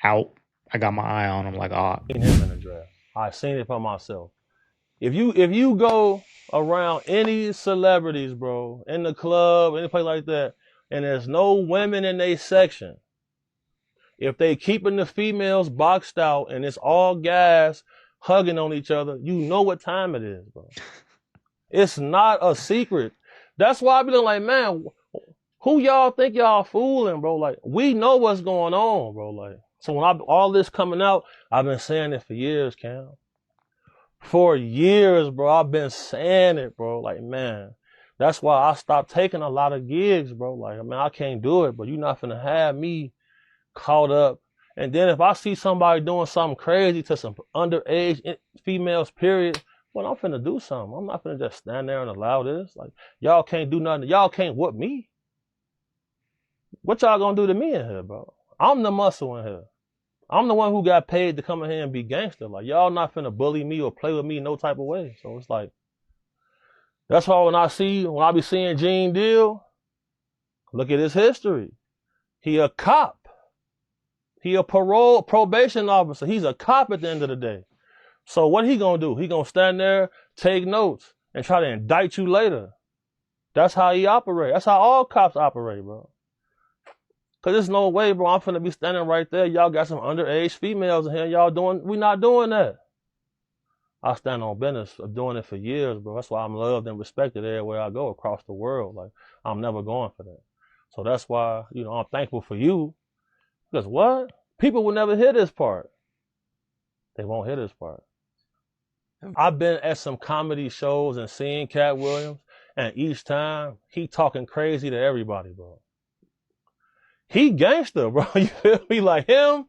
out, I got my eye on them like, Seen him in the draft. I've seen it for myself. If you go around any celebrities, bro, in the club, any place like that, and there's no women in their section, if they keeping the females boxed out and it's all guys hugging on each other, you know what time it is, bro. It's not a secret. That's why I be like, man, who y'all think y'all fooling, bro? Like, we know what's going on, bro. Like, so when all this coming out, I've been saying it for years, Cam. For years, bro, I've been saying it, bro. Like, man, that's why I stopped taking a lot of gigs, bro. Like, man, I can't do it, but you're not finna have me caught up. And then if I see somebody doing something crazy to some underage females, period, well, I'm finna do something. I'm not finna just stand there and allow this. Like, y'all can't do nothing. Y'all can't whoop me. What y'all gonna do to me in here, bro? I'm the muscle in here. I'm the one who got paid to come in here and be gangster. Like, y'all not finna bully me or play with me no type of way. So it's like, that's why when I be seeing Gene Deal, look at his history. He a cop. He a probation officer. He's a cop at the end of the day. So what he gonna do? He gonna stand there, take notes, and try to indict you later. That's how he operate. That's how all cops operate, bro. Cause there's no way, bro, I'm finna be standing right there. Y'all got some underage females in here. We not doing that. I stand on business of doing it for years, bro. That's why I'm loved and respected everywhere I go across the world. Like, I'm never going for that. So that's why, I'm thankful for you. Because what? People will never hear this part. They won't hear this part. I've been at some comedy shows and seen Cat Williams, and each time he talking crazy to everybody, bro. He gangster, bro. You feel me? Like him,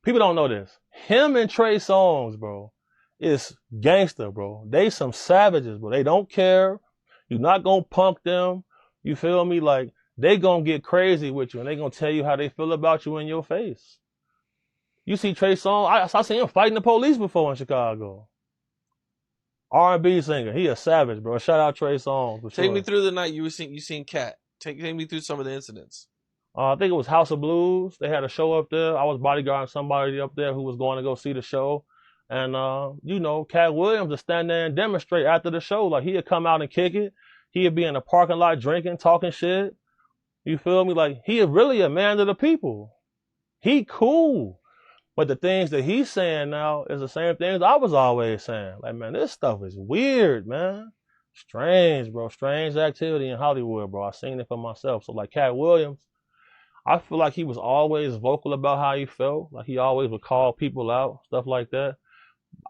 people don't know this. Him and Trey Songz, bro, is gangster, bro. They some savages, bro. They don't care. You're not gonna punk them. You feel me? Like, they gonna get crazy with you, and they gonna tell you how they feel about you in your face. You see Trey Songz, I seen him fighting the police before in Chicago. R&B singer. He a savage, bro. Shout out Trey Songz. Take me through the night you seen Cat. Take me through some of the incidents. I think it was House of Blues. They had a show up there. I was bodyguarding somebody up there who was going to go see the show. And, Cat Williams would stand there and demonstrate after the show. Like, he'd come out and kick it. He'd be in the parking lot drinking, talking shit. You feel me? Like, he is really a man of the people. He cool. But the things that he's saying now is the same things I was always saying. Like, man, this stuff is weird, man. Strange, bro. Strange activity in Hollywood, bro. I seen it for myself. So, like, Cat Williams, I feel like he was always vocal about how he felt. Like, he always would call people out, stuff like that.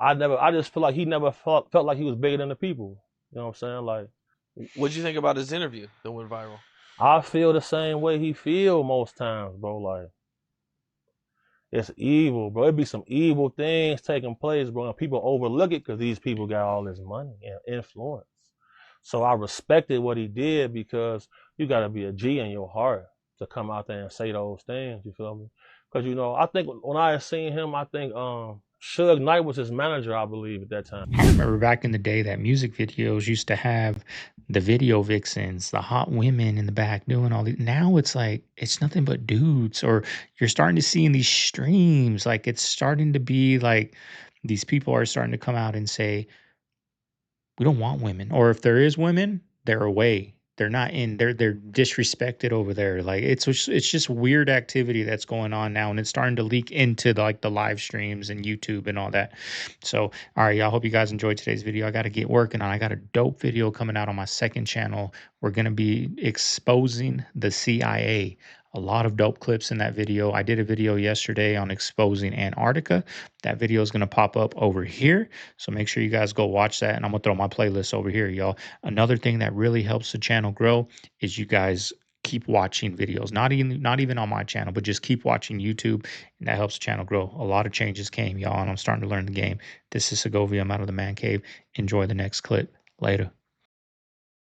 I just feel like he never felt like he was bigger than the people. You know what I'm saying? Like, what'd you think about his interview that went viral? I feel the same way he feel most times, bro. Like, it's evil, bro. It be some evil things taking place, bro. And people overlook it because these people got all this money and influence. So I respected what he did because you got to be a G in your heart to come out there and say those things. You feel me? Because, I think when I had seen him, I think Suge Knight was his manager, I believe, at that time. I remember back in the day that music videos used to have the video vixens, the hot women in the back doing all these. Now it's like, it's nothing but dudes. Or you're starting to see in these streams, like, it's starting to be like these people are starting to come out and say, we don't want women. Or if there is women, they're away. They're not in. They're disrespected over there. Like, it's just weird activity that's going on now, and it's starting to leak into the live streams and YouTube and all that. So, all right, y'all. Hope you guys enjoyed today's video. I got to get working on. I got a dope video coming out on my second channel. We're gonna be exposing the CIA. A lot of dope clips in that video. I did a video yesterday on exposing Antarctica. That video is going to pop up over here. So make sure you guys go watch that. And I'm going to throw my playlist over here, y'all. Another thing that really helps the channel grow is you guys keep watching videos, not even on my channel, but just keep watching YouTube, and that helps the channel grow. A lot of changes came, y'all, and I'm starting to learn the game. This is Segovia. I'm out of the man cave. Enjoy the next clip. Later.